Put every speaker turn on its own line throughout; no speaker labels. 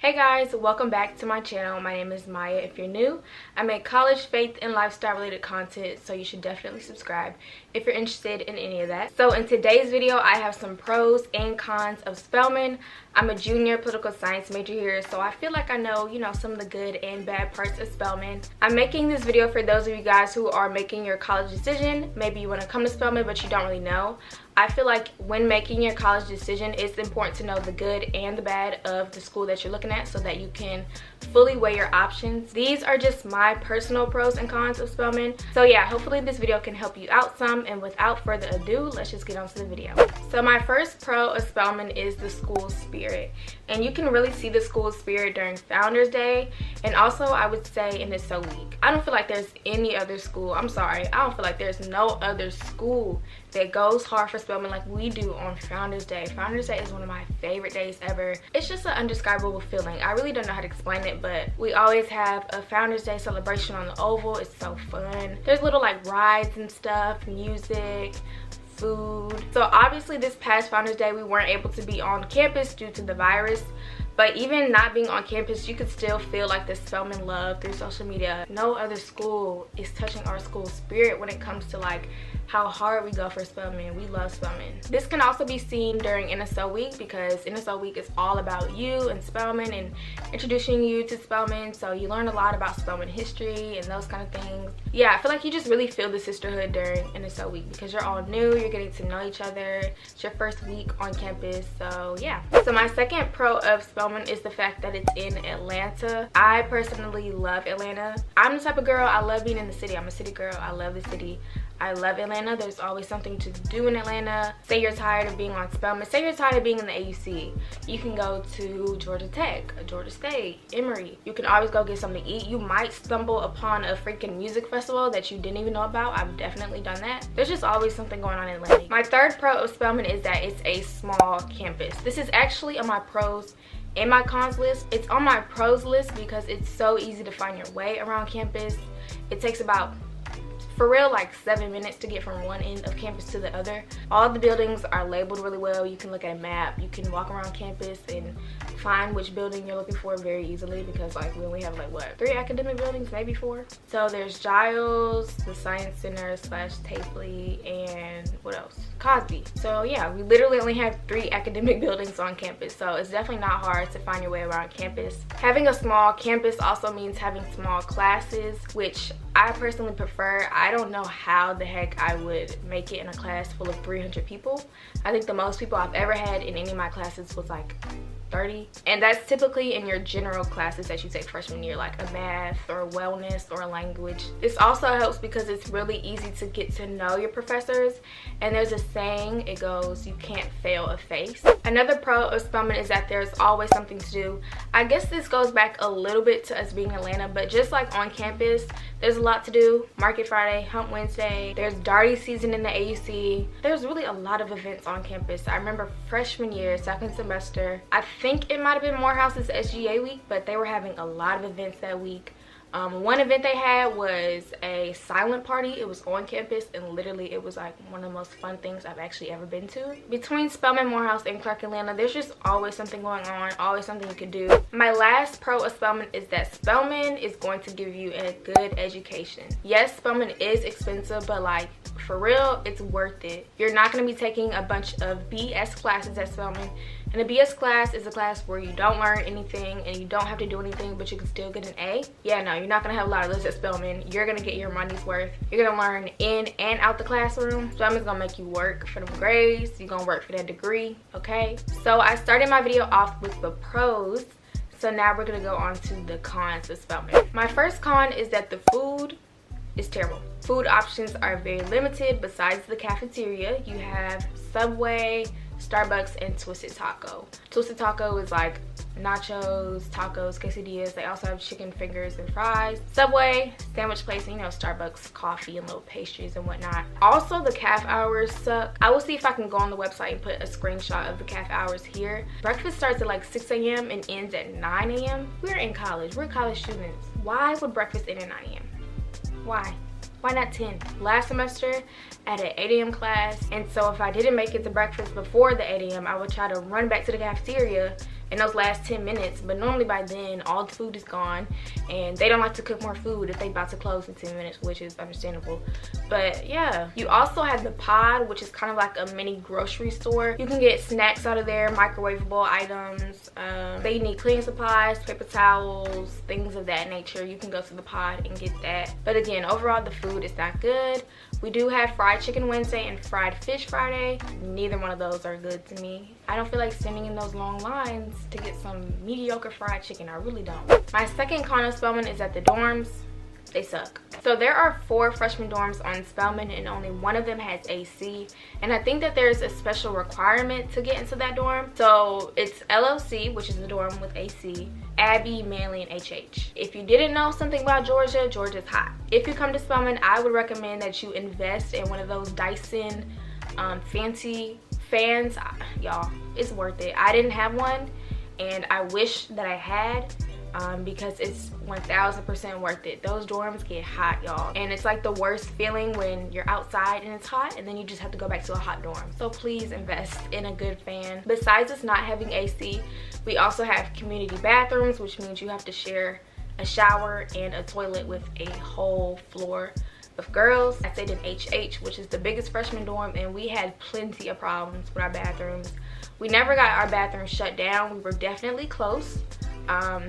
Hey guys, welcome back to my channel. My name is Maya. If you're new, I make college, faith, and lifestyle related content, so you should definitely subscribe if you're interested in any of that. So in today's video, I have some pros and cons of Spelman. I'm a junior political science major here, so I feel like I know, some of the good and bad parts of Spelman. I'm making this video for those of you guys who are making your college decision. Maybe you want to come to Spelman, but you don't really know. I feel like when making your college decision, it's important to know the good and the bad of the school that you're looking at so that you can fully weigh your options. These are just my personal pros and cons of Spelman. So yeah, hopefully this video can help you out some, and without further ado, let's just get on to the video. So my first pro of Spelman is the school spirit. And you can really see the school spirit during Founders Day, and also I would say in the SO week. I don't feel like there's any other school, I don't feel like there's no other school that goes hard for Spelman like we do on Founders Day. Founders Day is one of my favorite days ever. It's just an undescribable feeling. I really don't know how to explain it, but we always have a Founders Day celebration on the Oval. It's so fun. There's little like rides and stuff, music, food. So obviously this past Founders Day we weren't able to be on campus due to the virus, but even not being on campus, you could still feel like the Spelman love through social media. No other school is touching our school spirit when it comes to like how hard we go for Spelman. We love Spelman. This can also be seen during NSO week, because NSO week is all about you and Spelman and introducing you to Spelman. So you learn a lot about Spelman history and those kind of things. Yeah, I feel like you just really feel the sisterhood during NSO week because you're all new, you're getting to know each other. It's your first week on campus, so yeah. So my second pro of Spelman is the fact that it's in Atlanta. I personally love Atlanta. I'm the type of girl, I love being in the city. I'm a city girl, I love the city. I love Atlanta. There's always something to do in Atlanta. Say you're tired of being on Spelman. Say you're tired of being in the AUC. You can go to Georgia Tech, Georgia State, Emory. You can always go get something to eat. You might stumble upon a freaking music festival that you didn't even know about. I've definitely done that. There's just always something going on in Atlanta. My third pro of Spelman is that it's a small campus. This is actually on my pros and my cons list. It's on my pros list because it's so easy to find your way around campus. It takes about, for real, like 7 minutes to get from one end of campus to the other. All the buildings are labeled really well. You can look at a map. You can walk around campus and find which building you're looking for very easily, because like we only have like what, 3 academic buildings, maybe 4. So there's Giles, the Science Center / Tapley, and what else? Cosby. So yeah, we literally only have 3 academic buildings on campus, so it's definitely not hard to find your way around campus. Having a small campus also means having small classes, which I personally prefer. I don't know how the heck I would make it in a class full of 300 people. I think the most people I've ever had in any of my classes was like 30, and that's typically in your general classes that you take freshman year, like a math or a wellness or a language. This also helps because it's really easy to get to know your professors, and there's a saying, it goes, you can't fail a face. Another pro of Spelman is that there's always something to do. I guess this goes back a little bit to us being in Atlanta, but just like on campus, there's a lot to do. Market Friday, Hump Wednesday, there's Darty season in the AUC. There's really a lot of events on campus. I remember freshman year, second semester, I think it might have been Morehouse's SGA week, but they were having a lot of events that week. One event they had was a silent party. It was on campus, and literally it was like one of the most fun things I've actually ever been to. Between Spelman, Morehouse, and Clark Atlanta, there's just always something going on, always something you can do. My last pro of Spelman is that Spelman is going to give you a good education. Yes, Spelman is expensive, but like for real, it's worth it. You're not going to be taking a bunch of BS classes at Spelman. And a BS class is a class where you don't learn anything and you don't have to do anything, but you can still get an A. Yeah, no, you're not gonna have a lot of those at Spelman. You're gonna get your money's worth. You're gonna learn in and out the classroom. Spelman's gonna make you work for them grades. You're gonna work for that degree, okay? So I started my video off with the pros. So now we're gonna go on to the cons of Spelman. My first con is that the food is terrible. Food options are very limited. Besides the cafeteria, you have Subway, Starbucks, and Twisted Taco. Twisted Taco is like nachos, tacos, quesadillas. They also have chicken fingers and fries. Subway, sandwich place, and Starbucks, coffee and little pastries and whatnot. Also, the caf hours suck. I will see if I can go on the website and put a screenshot of the caf hours here. Breakfast starts at like 6 a.m. and ends at 9 a.m. We're in college. We're college students. Why would breakfast end at 9 a.m.? Why? Why not 10? Last semester, I had an 8 a.m. class, and so if I didn't make it to breakfast before the 8 a.m., I would try to run back to the cafeteria in those last 10 minutes, but normally by then all the food is gone and they don't like to cook more food if they about to close in 10 minutes, which is understandable. But yeah, you also have the pod, which is kind of like a mini grocery store. You can get snacks out of there, microwavable items. They need cleaning supplies, paper towels, things of that nature. You can go to the pod and get that. But again, overall the food is not good. We do have fried chicken Wednesday and fried fish Friday. Neither one of those are good to me. I don't feel like standing in those long lines to get some mediocre fried chicken. I really don't. My second con of Spelman is that the dorms, they suck. So there are 4 freshman dorms on Spelman and only one of them has AC, and I think that there's a special requirement to get into that dorm. So it's LLC, which is the dorm with AC, Abbey, Manly, and HH. If you didn't know something about Georgia, Georgia's hot. If you come to Spelman, I would recommend that you invest in one of those Dyson fancy fans. Y'all, it's worth it. I didn't have one and I wish that I had, because it's 1000% worth it. Those dorms get hot, y'all, and it's like the worst feeling when you're outside and it's hot and then you just have to go back to a hot dorm. So please invest in a good fan. Besides us not having AC, we also have community bathrooms, which means you have to share a shower and a toilet with a whole floor of girls. I stayed in HH, which is the biggest freshman dorm, and we had plenty of problems with our bathrooms. We never got our bathrooms shut down. We were definitely close.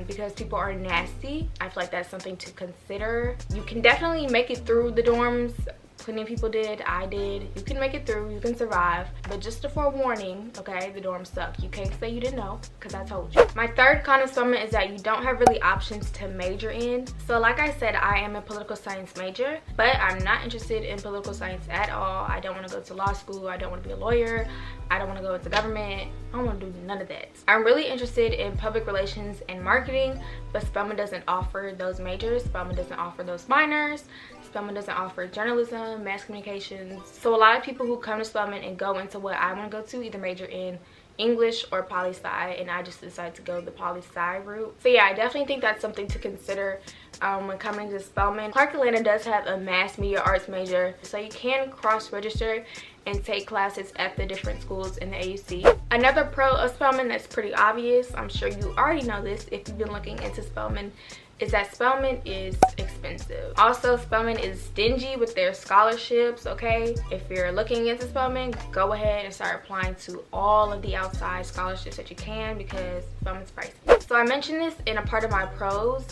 Because people are nasty. I feel like that's something to consider. You can definitely make it through the dorms. Plenty of people did. I did. You can make it through. You can survive. But just a forewarning, okay, the dorms suck. You can't say you didn't know, because I told you. My third con of Spelman is that you don't have really options to major in. So like I said, I am a political science major, but I'm not interested in political science at all. I don't want to go to law school. I don't want to be a lawyer. I don't want to go into government. I don't want to do none of that. I'm really interested in public relations and marketing, but Spelman doesn't offer those majors. Spelman doesn't offer those minors. Spelman doesn't offer journalism, mass communications. So a lot of people who come to Spelman and go into what I want to go to either major in English or poli-sci, and I just decided to go the poli-sci route. So yeah, I definitely think that's something to consider when coming to Spelman. Clark Atlanta does have a mass media arts major, so you can cross-register and take classes at the different schools in the AUC. Another pro of Spelman that's pretty obvious, I'm sure you already know this if you've been looking into Spelman, is that Spelman is expensive. Also, Spelman is stingy with their scholarships, okay? If you're looking into Spelman, go ahead and start applying to all of the outside scholarships that you can, because Spelman's pricey. So I mentioned this in a part of my pros,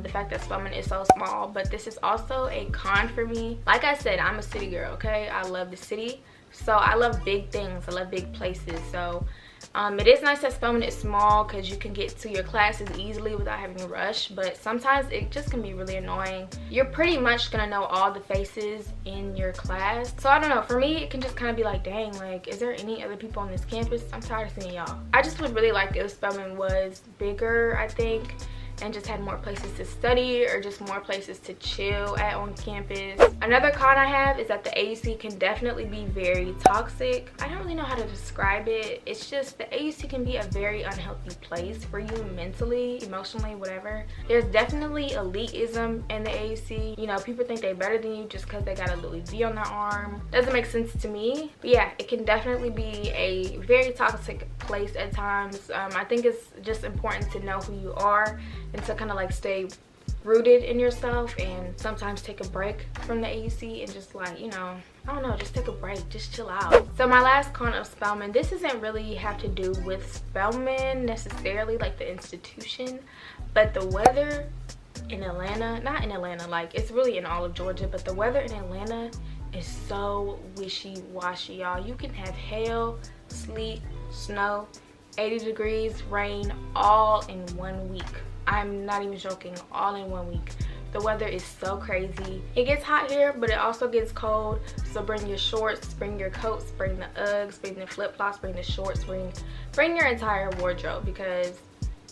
the fact that Spelman is so small, but this is also a con for me. Like I said, I'm a city girl, okay? I love the city. So I love big things. I love big places. So it is nice that Spelman is small because you can get to your classes easily without having to rush, but sometimes it just can be really annoying. You're pretty much gonna know all the faces in your class. So I don't know, for me it can just kind of be like, dang, like, is there any other people on this campus? I'm tired of seeing y'all. I just would really like if Spelman was bigger, I think, and just had more places to study or just more places to chill at on campus. Another con I have is that the AUC can definitely be very toxic. I don't really know how to describe it. It's just the AUC can be a very unhealthy place for you mentally, emotionally, whatever. There's definitely elitism in the AUC. You know, people think they're better than you just because they got a Louis V on their arm. Doesn't make sense to me. But yeah, it can definitely be a very toxic place at times. I think it's just important to know who you are and to kind of like stay rooted in yourself and sometimes take a break from the AUC and just like, you know, I don't know, just take a break, just chill out. So my last con of Spelman, this doesn't really have to do with Spelman necessarily, like the institution, but the weather in Atlanta, not in Atlanta, like it's really in all of Georgia, but the weather in Atlanta is so wishy-washy, y'all. You can have hail, sleet, snow, 80 degrees, rain, all in 1 week. I'm not even joking, all in 1 week. The weather is so crazy. It gets hot here, but it also gets cold. So bring your shorts, bring your coats, bring the Uggs, bring the flip-flops, bring the shorts, bring your entire wardrobe, because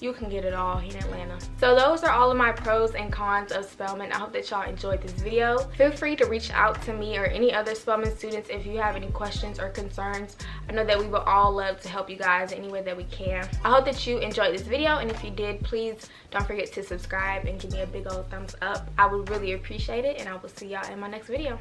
you can get it all in Atlanta. So those are all of my pros and cons of Spelman. I hope that y'all enjoyed this video. Feel free to reach out to me or any other Spelman students if you have any questions or concerns. I know that we would all love to help you guys any way that we can. I hope that you enjoyed this video, and if you did, please don't forget to subscribe and give me a big old thumbs up. I would really appreciate it, and I will see y'all in my next video.